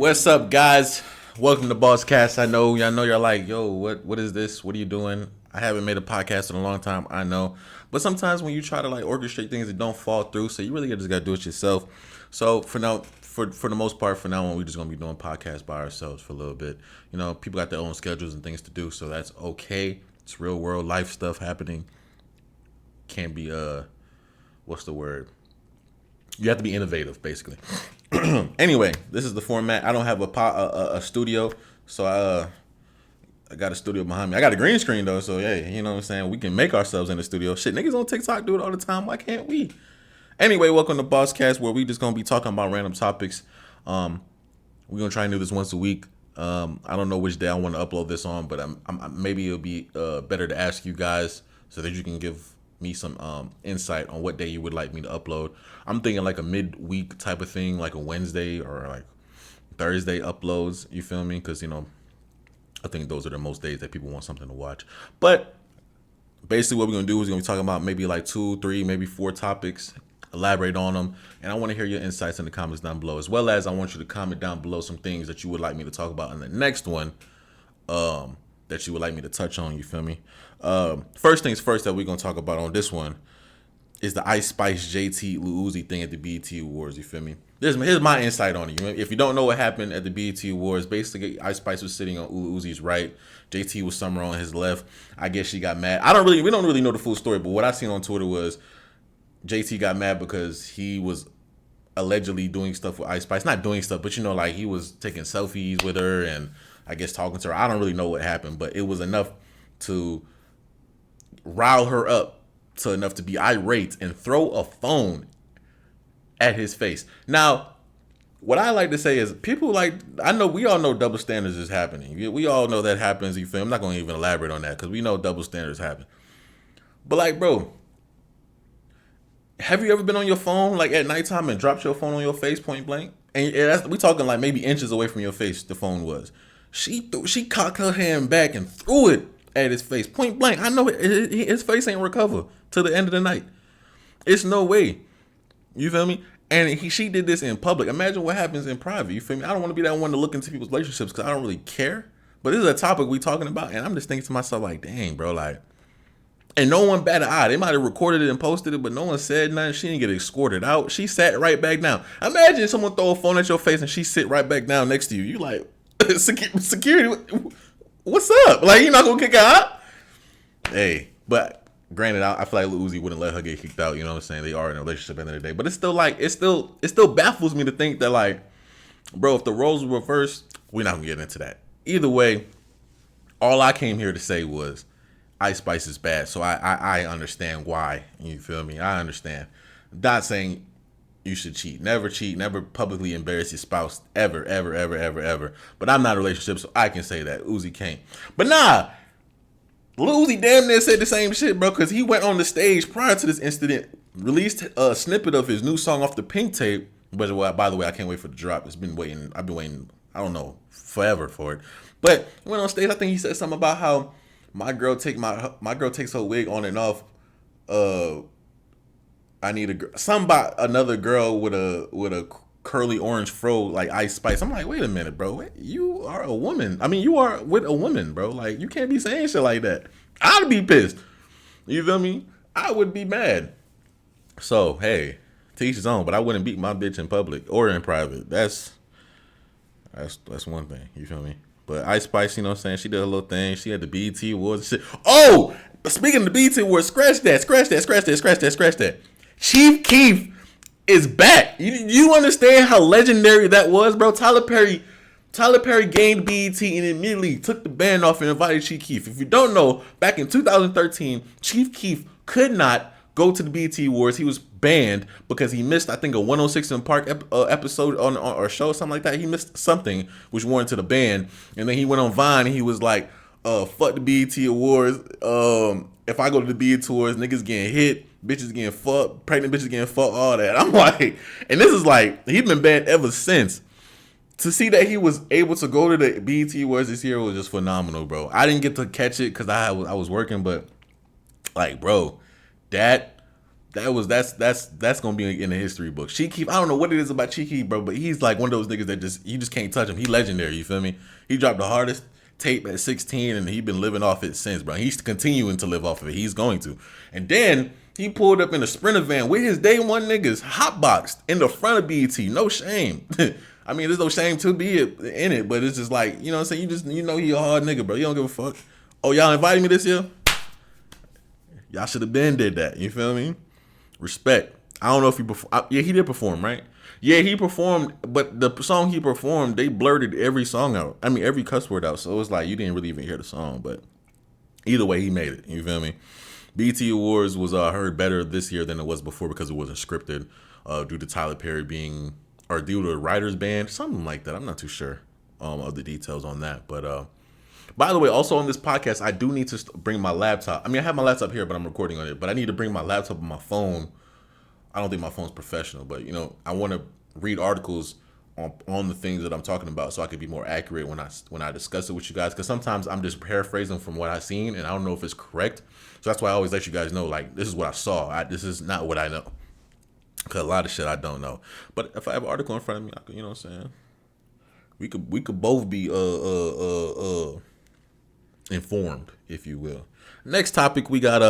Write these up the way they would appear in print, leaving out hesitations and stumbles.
What's up, guys? Welcome to Bosscast. I know you're like, yo, what is this? What are you doing? I haven't made a podcast in a long time, I know. But sometimes when you try to like orchestrate things, it don't fall through. So you really just gotta do it yourself. So for now, for the most part, for now on, we're just gonna be doing podcasts by ourselves for a little bit. You know, people got their own schedules and things to do, so that's okay. It's real world life stuff happening. Can't be what's the word? You have to be innovative, basically. Anyway, this is the format. I don't have a studio, so I got a studio behind me. I got a green screen though, so hey, you know what I'm saying? We can make ourselves in the studio. Shit, niggas on TikTok do it all the time. Why can't we? Anyway, welcome to Bosscast, where we just gonna be talking about random topics. We're gonna try and do this once a week. I don't know which day I want to upload this on, but maybe it'll be better to ask you guys so that you can give me some insight on what day you would like me to upload. I'm thinking like a midweek type of thing, like a Wednesday or like Thursday uploads. You feel me? Because, you know, I think those are the most days that people want something to watch. But basically what we're going to do is we're going to be talking about maybe like 2, 3, maybe 4 topics, elaborate on them. And I want to hear your insights in the comments down below, as well as I want you to comment down below some things that you would like me to talk about in the next one. That you would like me to touch on, you feel me? First things first that we're going to talk about on this one is the Ice Spice JT Lil Uzi thing at the BET Awards, you feel me? Here's my insight on it. If you don't know what happened at the BET Awards, basically Ice Spice was sitting on Lil Uzi's right, JT was somewhere on his left. I guess she got mad. We don't really know the full story, but what I seen on Twitter was JT got mad because he was allegedly doing stuff with Ice Spice. Not doing stuff, but you know, like he was taking selfies with her and I guess talking to her. I don't really know what happened, but it was enough to rile her up to enough to be irate and throw a phone at his face. Now, what I like to say is people we all know double standards is happening. We all know that happens, you feel me? I'm not going to even elaborate on that because we know double standards happen. But like, bro, have you ever been on your phone like at nighttime and dropped your phone on your face point blank? And we talking like maybe inches away from your face the phone was. She cocked her hand back and threw it at his face, point blank. I know his face ain't recover till the end of the night. It's no way. You feel me? And she did this in public. Imagine what happens in private. You feel me? I don't want to be that one to look into people's relationships because I don't really care. But this is a topic we talking about, and I'm just thinking to myself like, dang, bro, like, and no one batted an eye. They might have recorded it and posted it, but no one said nothing. She didn't get escorted out. She sat right back down. Imagine someone throw a phone at your face and she sit right back down next to you. You like, security, what's up? Like, you not gonna kick her out? Hey, but granted, I feel like Lil Uzi wouldn't let her get kicked out. You know what I'm saying? They are in a relationship at the end of the day. But it's still like, it still baffles me to think that like, bro, if the roles were reversed, we're not gonna get into that. Either way, all I came here to say was Ice Spice is bad. So I understand why. You feel me? I understand. I'm not saying you should cheat. Never publicly embarrass your spouse ever. But I'm not in a relationship, so I can say that. Uzi can't. But nah, Lil Uzi damn near said the same shit, bro, because he went on the stage prior to this incident, released a snippet of his new song off the Pink Tape. But by the way, I can't wait for the drop. I've been waiting, I don't know, forever for it. But he went on stage, I think he said something about how my girl takes her wig on and off. I need another girl with a curly orange fro like Ice Spice. I'm like, wait a minute, bro. You are a woman. I mean, you are with a woman, bro. Like, you can't be saying shit like that. I'd be pissed. You feel me? I would be mad. So, hey, to each his own. But I wouldn't beat my bitch in public or in private. That's one thing. You feel me? But Ice Spice, you know what I'm saying? She did a little thing. She had the BET Awards and shit. Oh, speaking of the BET Awards, scratch that. Chief Keef is back. You understand how legendary that was, bro? Tyler Perry gained BET and immediately took the band off and invited Chief Keef. If you don't know, back in 2013, Chief Keef could not go to the BET Awards. He was banned because he missed, I think, a 106 in Park episode on or show or something like that. He missed something which warranted a ban. And then he went on Vine and he was like, fuck the BET Awards. If I go to the BET Awards, niggas getting hit, bitches getting fucked, pregnant bitches getting fucked, all that. I'm like, and this is like, he's been banned ever since. To see that he was able to go to the BET Awards this year was just phenomenal, bro. I didn't get to catch it because I was working, but like, bro, that That's gonna be in the history book. Keef, I don't know what it is about Keef, bro, but he's like one of those niggas that you just can't touch him. He legendary, you feel me? He dropped the hardest tape at 16 and he been living off it since, bro. He's continuing to live off of it. He's going to. And then he pulled up in a Sprinter van with his day one niggas hotboxed in the front of BET. No shame. I mean, there's no shame to be in it, but it's just like, you know what I'm saying? You know he a hard nigga, bro. You don't give a fuck. Oh, y'all invited me this year? Y'all should have been did that. You feel me? Respect. I don't know if he performed. Yeah, he did perform, right? Yeah, he performed, but the song he performed, they blurted every song out. I mean, every cuss word out. So it was like you didn't really even hear the song, but either way, he made it. You feel me? BET Awards was heard better this year than it was before because it wasn't scripted due to Tyler Perry being, or due to a writer's ban, something like that. I'm not too sure of the details on that. But by the way, also on this podcast, I do need to bring my laptop. I mean, I have my laptop here, but I'm recording on it. But I need to bring my laptop and my phone. I don't think my phone's professional, but you know, I want to read articles on the things that I'm talking about so I can be more accurate when I discuss it with you guys. Because sometimes I'm just paraphrasing from what I've seen and I don't know if it's correct. So that's why I always let you guys know, like, this is what I saw. This is not what I know. Because a lot of shit I don't know. But if I have an article in front of me, I could, you know what I'm saying? We could both be informed, if you will. Next topic, we got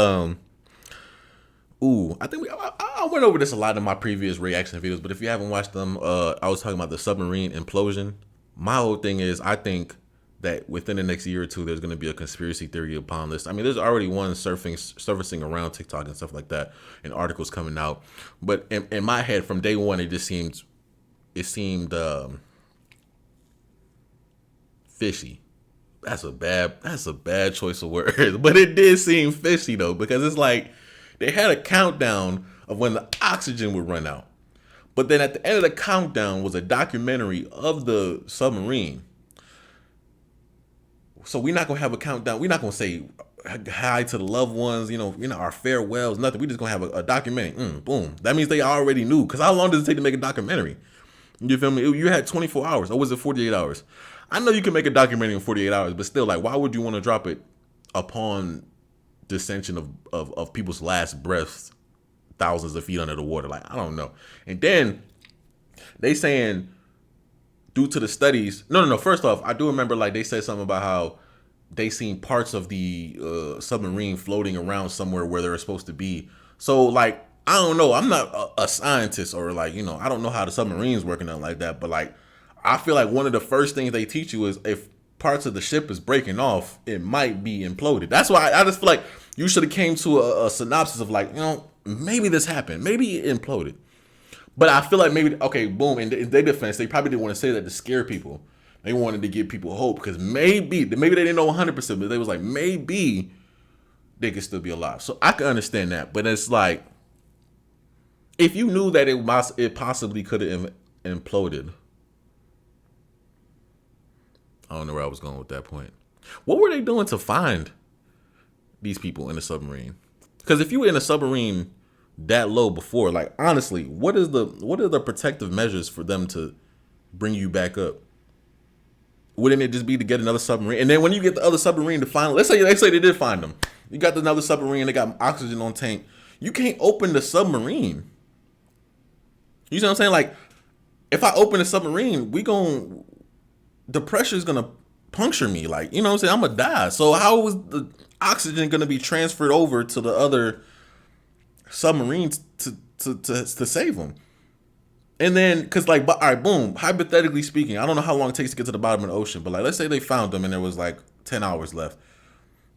I think I went over this a lot in my previous reaction videos, but if you haven't watched them, I was talking about the Submarine implosion. My whole thing is, I think that within the next year or two, there's going to be a conspiracy theory upon this. I mean, there's already one surfacing around TikTok and stuff like that, and articles coming out. But in my head, from day one, it seemed fishy. That's a bad choice of words, but it did seem fishy though, because it's like they had a countdown of when the oxygen would run out. But then at the end of the countdown was a documentary of the submarine. So we're not going to have a countdown. We're not going to say hi to the loved ones, you know, our farewells, nothing. We're just going to have a documentary. Boom. That means they already knew. Because how long does it take to make a documentary? You feel me? You had 24 hours. Or was it 48 hours? I know you can make a documentary in 48 hours, but still, like, why would you want to drop it upon dissension of people's last breaths, thousands of feet under the water? Like, I don't know. And then they saying, due to the studies, no. First off, I do remember, like, they said something about how they seen parts of the submarine floating around somewhere where they're supposed to be. So, like, I don't know. I'm not a scientist, or like, you know, I don't know how the submarine's working out like that. But like, I feel like one of the first things they teach you is if parts of the ship is breaking off, it might be imploded. That's why I just feel like you should have came to a synopsis of like, you know, maybe this happened, maybe it imploded. But I feel like maybe, okay, boom, in their defense, they probably didn't want to say that to scare people. They wanted to give people hope because maybe they didn't know 100%, but they was like, maybe they could still be alive. So I can understand that. But it's like, if you knew that it possibly could have imploded, I don't know where I was going with that point. What were they doing to find these people in the submarine? Because if you were in a submarine that low before, like, honestly, what are the protective measures for them to bring you back up? Wouldn't it just be to get another submarine? And then when you get the other submarine to find, let's say they did find them. You got another submarine, they got oxygen on tank. You can't open the submarine. You see what I'm saying? Like, if I open the submarine, the pressure is gonna puncture me. Like, you know what I'm saying? I'm gonna die. So how is the oxygen gonna be transferred over to the other submarines to save them? And then, because like, all right, boom, hypothetically speaking, I don't know how long it takes to get to the bottom of the ocean, but like, let's say they found them and there was like 10 hours left.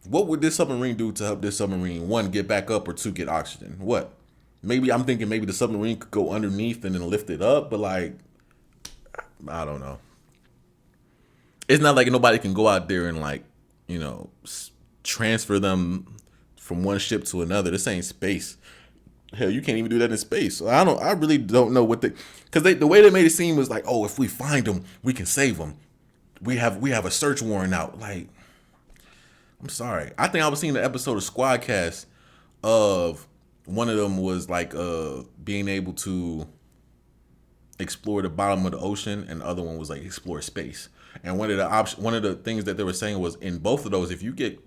What would this submarine do to help this submarine, one, get back up, or two, get oxygen? What? Maybe I'm thinking maybe the submarine could go underneath and then lift it up, but like, I don't know. It's not like nobody can go out there and like, you know, transfer them from one ship to another. This ain't space. Hell, you can't even do that in space. So I really don't know what because the way they made it seem was like, oh, if we find them, we can save them. We have a search warrant out. Like, I'm sorry. I think I was seeing the episode of Squadcast of one of them was like being able to explore the bottom of the ocean, and the other one was like explore space. And one of the things that they were saying was in both of those, if you get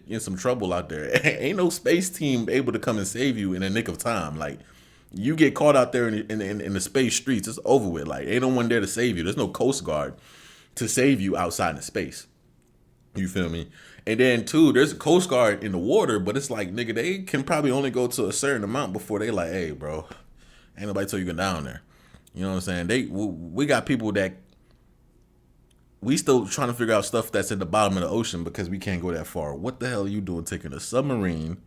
in some trouble out there, ain't no space team able to come and save you in a nick of time. Like you get caught out there in the space streets, it's over with. Like ain't no one there to save you. There's no Coast Guard to save you outside in space. You feel me? And then two, there's a Coast Guard in the water, but it's like, nigga, they can probably only go to a certain amount before they like, hey, bro, ain't nobody tell you go down there. You know what I'm saying? We got people that we still trying to figure out stuff that's at the bottom of the ocean because we can't go that far. What the hell are you doing taking a submarine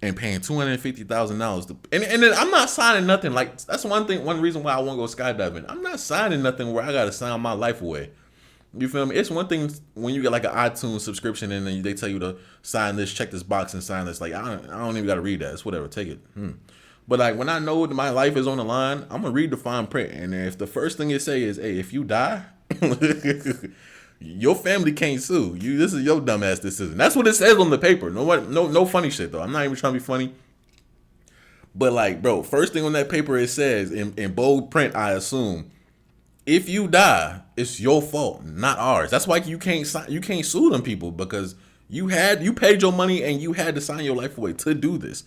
and paying $250,000 and then I'm not signing nothing. Like that's one reason why I want to go skydiving. I'm not signing nothing where I gotta sign my life away. You feel me? It's one thing when you get like an iTunes subscription and then they tell you to sign this, check this box and sign this. Like I don't even gotta read that. It's whatever, take it. But like when I know that my life is on the line, I'm gonna read the fine print. And if the first thing it say is, hey, if you die, your family can't sue you. This is your dumbass decision. That's what it says on the paper. No funny shit though. I'm not even trying to be funny. But like, bro, first thing on that paper it says in bold print, I assume, if you die, it's your fault, not ours. That's why you can't sue them people because you paid your money and you had to sign your life away to do this.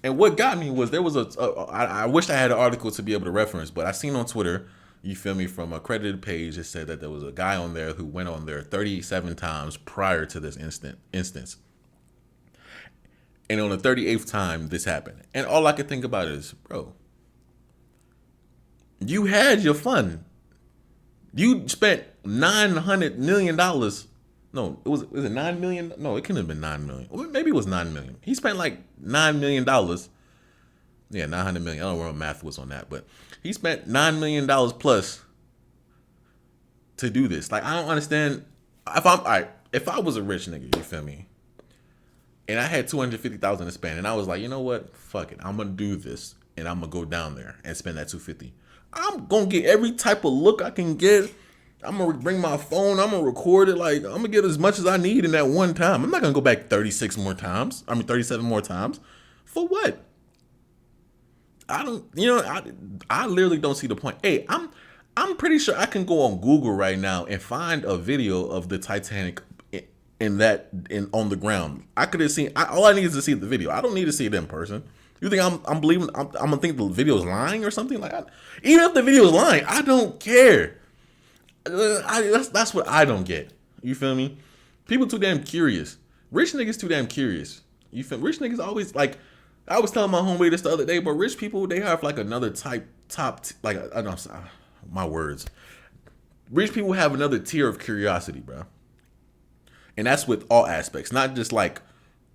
And what got me was there was I wish I had an article to be able to reference, but I seen on Twitter, you feel me, from a credited page, it said that there was a guy on there who went on there 37 times prior to this instance. And on the 38th time, this happened. And all I could think about is, bro, you had your fun. You spent $900 million. No, was it $9 million? No, it couldn't have been $9 million. Or maybe it was $9 million. He spent like $9 million. Yeah, $900 million. I don't know where math was on that, but he spent $9 million plus to do this. Like, I don't understand. If I was a rich nigga, you feel me? And I had $250,000 to spend, and I was like, you know what? Fuck it. I'm gonna do this, and I'm gonna go down there and spend that $250,000. I'm gonna get every type of look I can get. I'm gonna bring my phone. I'm gonna record it. Like I'm gonna get as much as I need in that one time. I'm not gonna go back 37 more times. For what? I don't. I literally don't see the point. Hey, I'm pretty sure I can go on Google right now and find a video of the Titanic on the ground. I could have seen. All I need is to see the video. I don't need to see it in person. You think I'm believing? I'm gonna think the video is lying or something like that? Even if the video is lying, I don't care. That's what I don't get. You feel me? People too damn curious. Rich niggas too damn curious. You feel me? Rich niggas always like. I was telling my homie this the other day, but rich people, they have like another my words. Rich people have another tier of curiosity, bro. And that's with all aspects, not just like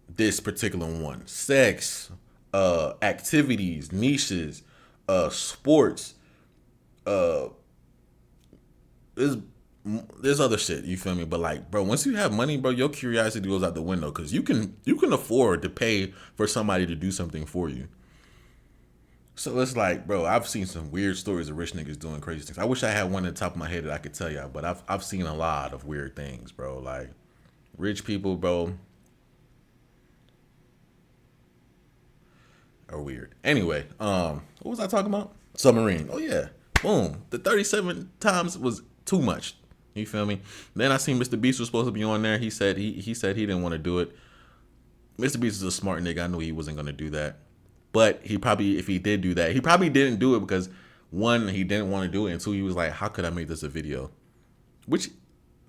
this particular one. Sex, activities, niches, sports, there's other shit, you feel me? But like, bro, once you have money, bro, your curiosity goes out the window because you can afford to pay for somebody to do something for you. So it's like, bro, I've seen some weird stories of rich niggas doing crazy things. I wish I had one at the top of my head that I could tell y'all, but I've seen a lot of weird things, bro. Like rich people, bro, are weird. Anyway, what was I talking about? Submarine. Oh yeah, boom. The 37 times was too much. You feel me? Then I seen Mr. Beast was supposed to be on there. He said he didn't want to do it. Mr. Beast is a smart nigga. I knew he wasn't gonna do that. But he probably, if he did do that, he probably didn't do it because one, he didn't want to do it, and two, he was like, how could I make this a video? Which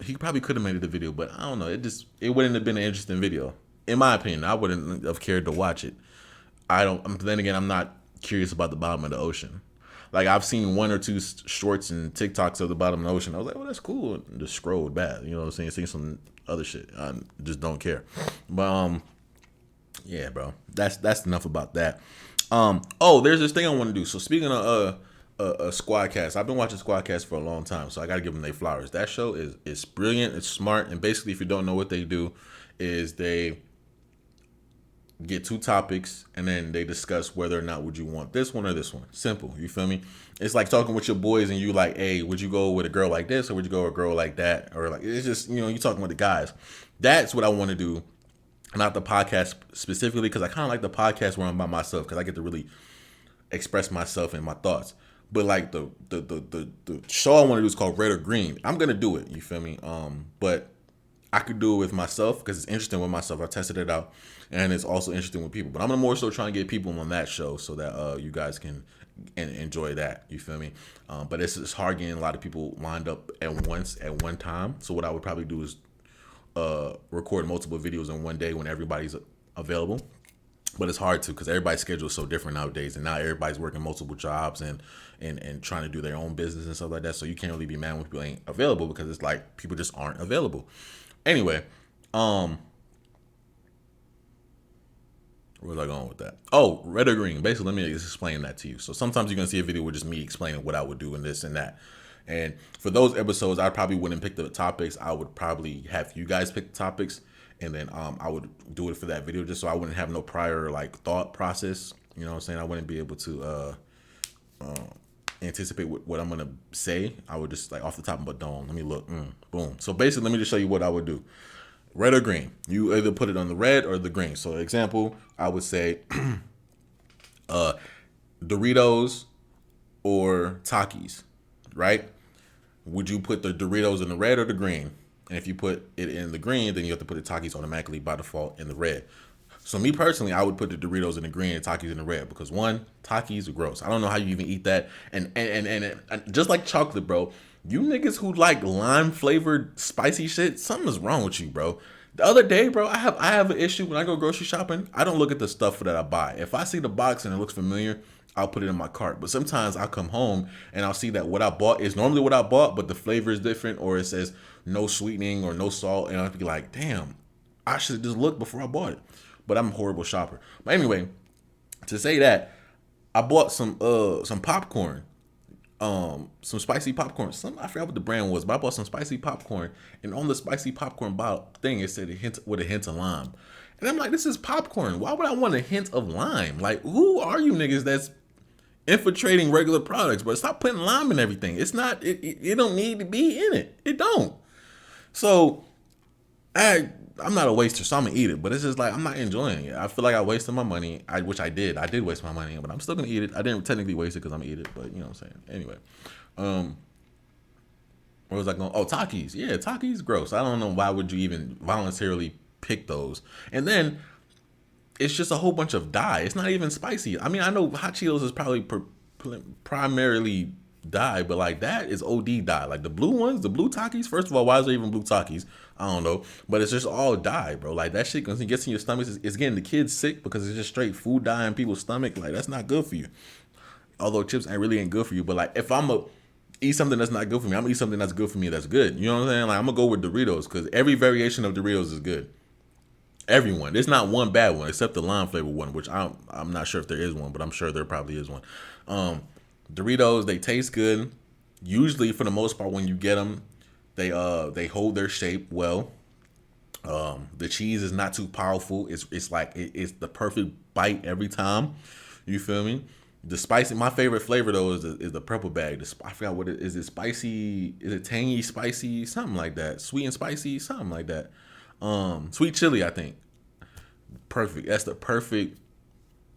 he probably could have made it a video, but I don't know. It wouldn't have been an interesting video. In my opinion, I wouldn't have cared to watch it. Then again, I'm not curious about the bottom of the ocean. Like, I've seen one or two shorts and TikToks of the bottom of the ocean. I was like, well, that's cool. And just scrolled bad. You know what I'm saying? Seen some other shit. I just don't care. But, yeah, bro. That's enough about that. There's this thing I want to do. So, speaking of Squadcast, I've been watching Squadcast for a long time, so I got to give them their flowers. That show is brilliant. It's smart. And basically, if you don't know what they do, is they get two topics and then they discuss whether or not would you want this one or this one. Simple. You feel me? It's like talking with your boys and you like, hey, would you go with a girl like this or would you go with a girl like that? Or like, it's just, you talking with the guys. That's what I want to do. Not the podcast specifically, because I kind of like the podcast where I'm by myself because I get to really express myself and my thoughts. But like the show I want to do is called Red or Green. I'm gonna do it. You feel me? But I could do it with myself because it's interesting with myself. I tested it out, and it's also interesting with people. But I'm gonna more so try and get people on that show so that you guys can enjoy that. You feel me? But it's hard getting a lot of people lined up at once at one time. So what I would probably do is record multiple videos in one day when everybody's available. But it's hard to because everybody's schedule is so different nowadays, and now everybody's working multiple jobs and trying to do their own business and stuff like that. So you can't really be mad when people ain't available because it's like people just aren't available. Anyway, where was I going with that? Oh, red or green. Basically, let me just explain that to you. So sometimes you're gonna see a video with just me explaining what I would do and this and that. And for those episodes, I probably wouldn't pick the topics. I would probably have you guys pick the topics, and then I would do it for that video just so I wouldn't have no prior like thought process. You know what I'm saying? I wouldn't be able to anticipate what I'm gonna say. I would just like off the top of my dome. Let me look. Boom. So basically, let me just show you what I would do. Red or green. You either put it on the red or the green. So example, I would say Doritos or Takis, right? Would you put the Doritos in the red or the green? And if you put it in the green, then you have to put the Takis automatically by default in the red. So me personally, I would put the Doritos in the green and Takis in the red because one, Takis are gross. I don't know how you even eat that. And just like chocolate, bro, you niggas who like lime flavored spicy shit, something is wrong with you, bro. The other day, bro, I have an issue when I go grocery shopping. I don't look at the stuff that I buy. If I see the box and it looks familiar, I'll put it in my cart. But sometimes I'll come home and I'll see that what I bought is normally what I bought, but the flavor is different, or it says no sweetening or no salt, and I'll be like, damn, I should have just looked before I bought it. But I'm a horrible shopper. But anyway, to say that, I bought some popcorn, some spicy popcorn. I forgot what the brand was, but I bought some spicy popcorn, and on the spicy popcorn bottle thing, it said with a hint of lime. And I'm like, this is popcorn. Why would I want a hint of lime? Like, who are you niggas that's infiltrating regular products? But stop putting lime in everything. It's not. It don't need to be in it. It don't. So, I'm not a waster, so I'm gonna eat it. But it's just like I'm not enjoying it. I feel like I wasted my money, which I did. I did waste my money, but I'm still gonna eat it. I didn't technically waste it because I'm gonna eat it, but you know what I'm saying. Anyway, where was I going? Oh, Takis. Yeah, Takis gross. I don't know why would you even voluntarily pick those. And then it's just a whole bunch of dye. It's not even spicy. I mean, I know hot Cheetos is probably primarily dye, but like that is OD dye. Like the blue ones, the blue Takis. First of all, why is there even blue Takis? I don't know, but it's just all dye, bro. Like that shit, once it gets in your stomach, it's getting the kids sick because it's just straight food dye in people's stomach. Like that's not good for you. Although chips ain't good for you, but like if I'm a eat something that's not good for me, I'm gonna eat something that's good for me. That's good. You know what I'm saying? Like I'm gonna go with Doritos because every variation of Doritos is good. Everyone. There's not one bad one except the lime flavor one, which I'm not sure if there is one, but I'm sure there probably is one. Doritos, they taste good. Usually, for the most part, when you get them, they hold their shape well. The cheese is not too powerful. It's like it's the perfect bite every time. You feel me? The spicy, my favorite flavor though is the purple bag. I forgot what it is. It spicy? Is it tangy, spicy, something like that? Sweet and spicy, something like that. Sweet chili, I think. Perfect. That's the perfect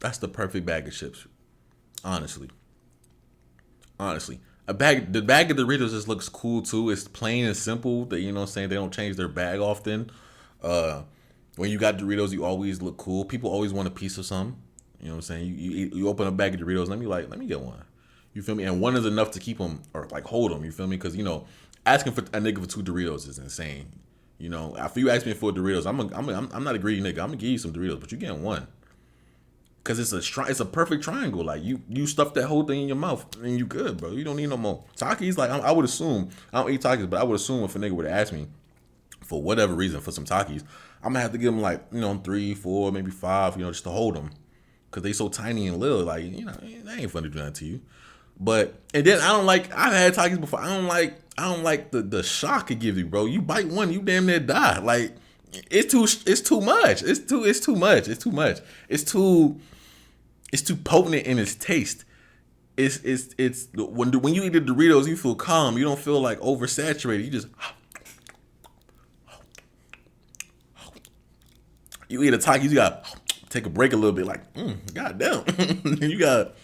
bag of chips. Honestly, the bag of Doritos just looks cool too. It's plain and simple. That you know what I'm saying, they don't change their bag often. When you got Doritos, you always look cool. People always want a piece of something. You know what I'm saying? You open a bag of Doritos, let me get one. You feel me? And one is enough to keep them or like hold them. You feel me? Because you know, asking for a nigga for 2 Doritos is insane. You know, after you ask me for Doritos, I'm not a greedy nigga. I'm gonna give you some Doritos, but you getting one. Cause it's a perfect triangle. Like you stuff that whole thing in your mouth and you good, bro. You don't need no more. Takis, like I would assume, I don't eat Takis, but I would assume if a nigga would ask me for whatever reason for some Takis, I'm gonna have to give them like 3, 4, maybe 5, just to hold them, cause they so tiny and little. Like they ain't fun to do that to you. But and then I've had Takis before. I don't like the shock it gives you, bro. You bite one, you damn near die. Like it's too much. It's too much. It's too potent in its taste. It's when you eat the Doritos, you feel calm. You don't feel like oversaturated. You just you eat a Takis, you gotta take a break a little bit. Like goddamn, you got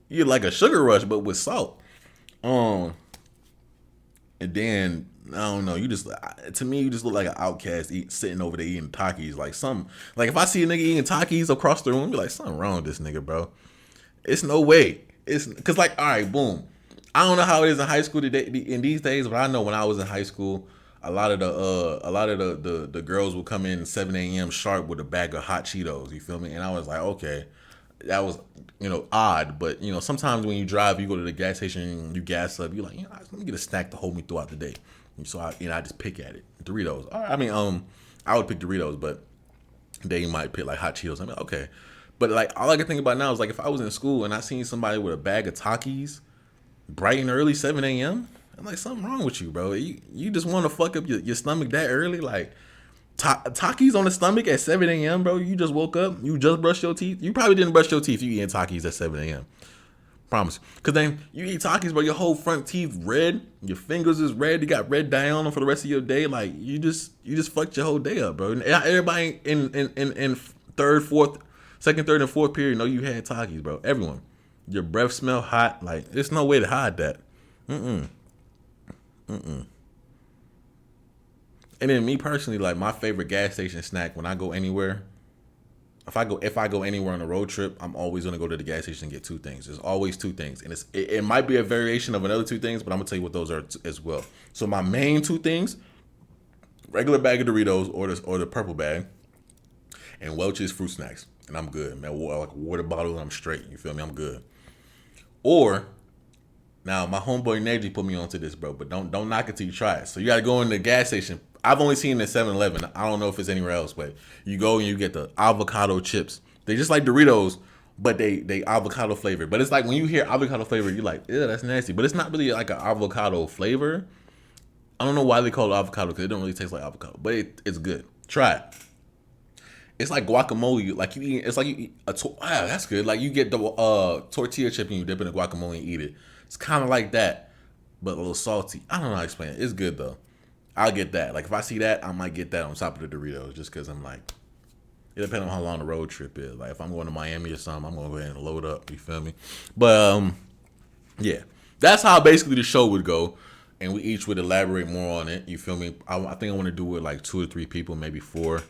You get like a sugar rush, but with salt. Um, and then I don't know. You just to me, you just look like an outcast sitting over there eating Takis. Like if I see a nigga eating Takis across the room, I'll be like, something wrong with this nigga, bro. It's no way. It's because like, all right, boom. I don't know how it is in high school today in these days, but I know when I was in high school, a lot of the girls would come in 7 a.m. sharp with a bag of hot Cheetos. You feel me? And I was like, okay, that was odd, but sometimes when you drive, you go to the gas station, you gas up, you're like, let me get a snack to hold me throughout the day. And so I just pick at it. Doritos. I mean, I would pick Doritos, but they might pick like hot Cheetos. I mean, okay. But like all I can think about now is like if I was in school and I seen somebody with a bag of Takis bright and early 7 a.m. I'm like, something wrong with you, bro. You just want to fuck up your stomach that early? Like, Takis on the stomach at 7 a.m., bro? You just woke up? You just brushed your teeth? You probably didn't brush your teeth. You eating Takis at 7 a.m. Promise. Because then you eat Takis, bro, your whole front teeth red. Your fingers is red. You got red dye on them for the rest of your day. Like, you just fucked your whole day up, bro. And everybody in second, third, and fourth period know you had Takis, bro. Everyone. Your breath smell hot. Like, there's no way to hide that. And then me personally, like my favorite gas station snack when I go anywhere, if I go anywhere on a road trip, I'm always gonna go to the gas station and get two things. There's always two things, and it might be a variation of another two things, but I'm gonna tell you what those are as well. So my main two things: regular bag of Doritos or the purple bag, and Welch's fruit snacks, and I'm good, man. Like a water bottle, and I'm straight. You feel me? I'm good. Or now my homeboy Neji put me onto this, bro, but don't knock it till you try it. So you gotta go in the gas station. I've only seen it at 7-Eleven. I don't know if it's anywhere else, but you go and you get the avocado chips. They just like Doritos, but they avocado flavored. But it's like when you hear avocado flavor, you're like, ew, that's nasty. But it's not really like an avocado flavor. I don't know why they call it avocado because it don't really taste like avocado, but it's good. Try it. It's like guacamole. Like you eat. It's like you eat that's good. Like you get the tortilla chip and you dip it in guacamole and eat it. It's kind of like that, but a little salty. I don't know how to explain it. It's good though. I'll get that. Like if I see that, I might get that on top of the Doritos, just because I'm like, it depends on how long the road trip is. Like if I'm going to Miami or something, I'm gonna go ahead and load up. You feel me? But yeah, that's how basically the show would go, and we each would elaborate more on it. You feel me? I think I want to do it like 2 or 3 people, maybe 4.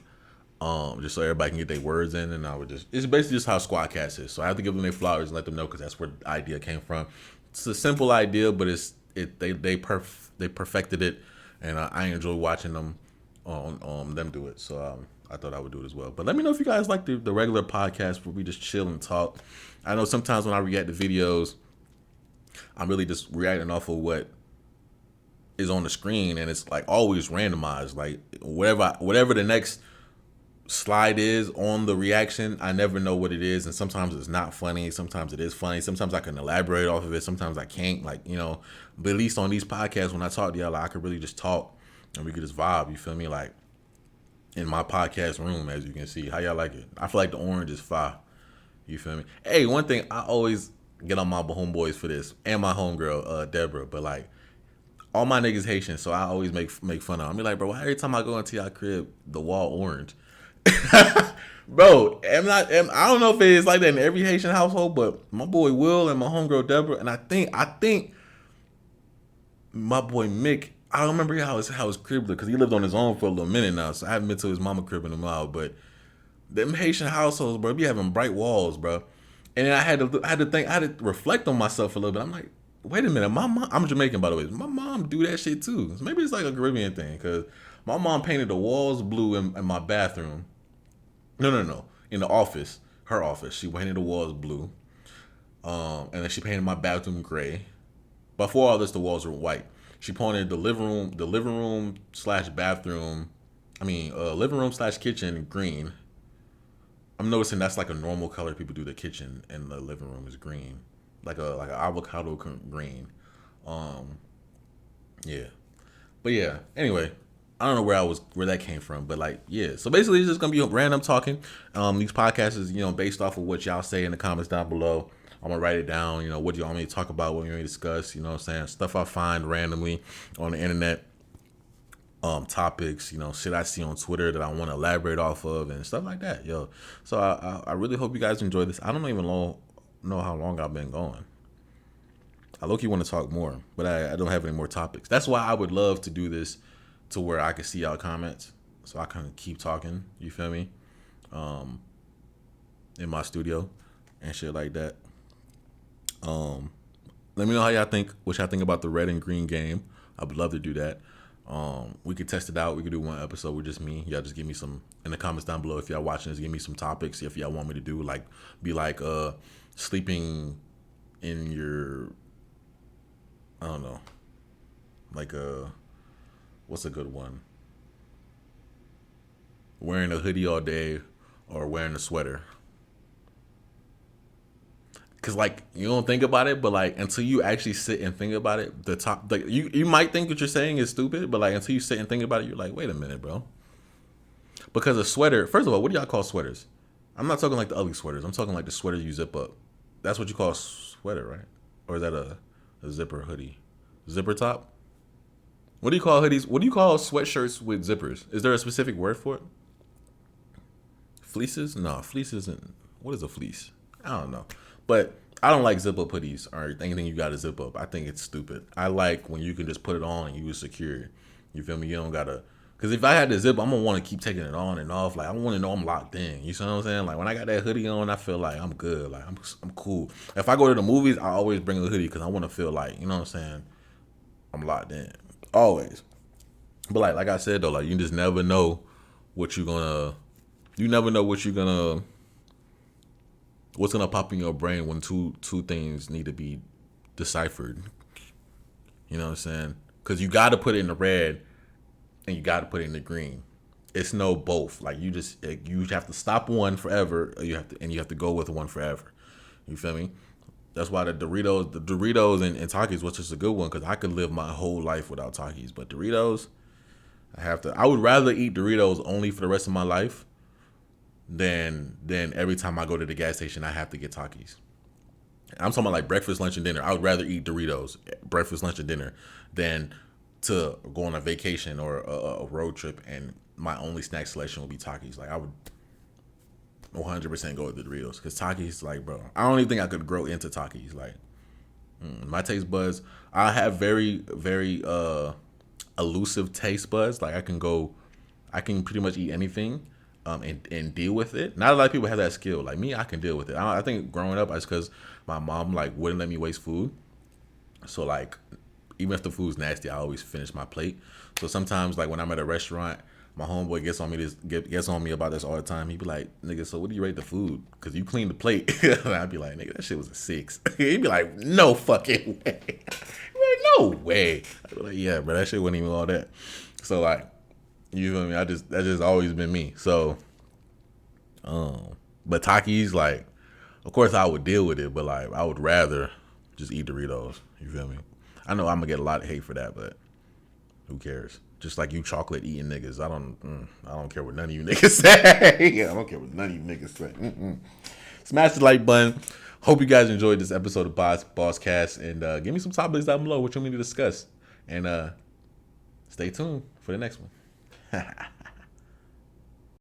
Just so everybody can get their words in, and it's basically just how Squadcast is. So I have to give them their flowers and let them know because that's where the idea came from. It's a simple idea, but they perfected it, and I enjoy watching them on them do it. So I thought I would do it as well. But let me know if you guys like the regular podcast where we just chill and talk. I know sometimes when I react to videos, I'm really just reacting off of what is on the screen, and it's like always randomized. Like whatever the next slide is on the reaction, I never know what it is, and sometimes it's not funny, sometimes it is funny, sometimes I can elaborate off of it, sometimes I can't, but at least on these podcasts when I talk to y'all, like, I could really just talk and we could just vibe, you feel me? Like in my podcast room, as you can see. How y'all like it? I feel like the orange is fire, you feel me? Hey, one thing, I always get on my homeboys for this, and my homegirl Deborah, but like all my niggas Haitian, so I always make fun of them. I be like, bro, every time I go into y'all crib, the wall orange. Bro, I don't know if it is like that in every Haitian household, but my boy Will and my homegirl Deborah, and I think my boy Mick, I don't remember how his crib looked because he lived on his own for a little minute now, so I haven't been to his mama crib in a while. But them Haitian households, bro, be having bright walls, bro. And then I had to reflect on myself a little bit. I'm like, wait a minute, my mom, I'm Jamaican by the way. My mom do that shit too. So maybe it's like a Caribbean thing because my mom painted the walls blue in my bathroom. No. In the office, her office, she painted the walls blue, and then she painted my bathroom gray. Before all this, the walls were white. She painted the living room slash bathroom, living room slash kitchen green. I'm noticing that's like a normal color people do the kitchen, and the living room is green, like an avocado green. Yeah, but yeah. Anyway. I don't know where that came from, but like, yeah. So basically, it's just gonna be random talking. These podcasts is based off of what y'all say in the comments down below. I'm gonna write it down. What do y'all want me to talk about? What do you want me to discuss? You know what I'm saying? Stuff I find randomly on the internet. Topics. Shit I see on Twitter that I want to elaborate off of and stuff like that. Yo. So I really hope you guys enjoy this. I don't even know know how long I've been going. I low-key want to talk more, but I don't have any more topics. That's why I would love to do this to where I can see y'all comments, so I can keep talking. You feel me? In my studio and shit like that. Let me know how y'all think, what y'all think about the red and green game. I would love to do that. We could test it out. We could do one episode with just me. Y'all just give me some in the comments down below if y'all watching this. Give me some topics if y'all want me to do sleeping in your, I don't know, what's a good one? Wearing a hoodie all day or wearing a sweater. Cause you don't think about it, but until you actually sit and think about it, you might think what you're saying is stupid, but until you sit and think about it, you're like, wait a minute, bro. Because a sweater, first of all, what do y'all call sweaters? I'm not talking the ugly sweaters. I'm talking the sweaters you zip up. That's what you call a sweater, right? Or is that a zipper hoodie? Zipper top? What do you call hoodies? What do you call sweatshirts with zippers? Is there a specific word for it? Fleeces? No, fleece isn't. What is a fleece? I don't know. But I don't like zip up hoodies or anything you got to zip up. I think it's stupid. I like when you can just put it on and you was secure. You feel me? You don't got to. Because if I had to zip, I'm going to want to keep taking it on and off. I want to know I'm locked in. You see what I'm saying? When I got that hoodie on, I feel like I'm good. I'm cool. If I go to the movies, I always bring a hoodie because I want to feel you know what I'm saying? I'm locked in. Always. But like I said, though, you just never know what you're going to. You never know what's gonna pop in your brain when two things need to be deciphered. You know what I'm saying? Because you got to put it in the red and you got to put it in the green. It's no both. You have to stop one forever. Or you have to go with one forever. You feel me? That's why the Doritos and Takis was just a good one, because I could live my whole life without Takis, but Doritos, I would rather eat Doritos only for the rest of my life than every time I go to the gas station I have to get Takis. I'm talking about breakfast, lunch, and dinner. I would rather eat Doritos, breakfast, lunch, and dinner, than to go on a vacation or a road trip and my only snack selection would be Takis. I would 100% go with the Doritos, because Takis, bro, I don't even think I could grow into Takis. My taste buds, I have very, very elusive taste buds. I can pretty much eat anything. And deal with it. Not a lot of people have that skill. Me, I can deal with it. I think growing up, it's because my mom wouldn't let me waste food. So even if the food's nasty, I always finish my plate. So sometimes when I'm at a restaurant, my homeboy gets on me about this all the time. He'd be like, nigga, so what do you rate the food? Because you clean the plate. And I'd be like, nigga, that shit was a 6. He'd be like, no fucking way. No way. I'd be like, yeah, bro, that shit wasn't even all that. So you feel me? That's just always been me. So, but Takis, of course I would deal with it, but I would rather just eat Doritos. You feel me? I know I'm gonna get a lot of hate for that, but who cares? Just you chocolate eating niggas. I don't care what none of you niggas say. Yeah, I don't care what none of you niggas say. Smash the like button. Hope you guys enjoyed this episode of Bosscast, and give me some topics down below what you want me to discuss, and stay tuned for the next one.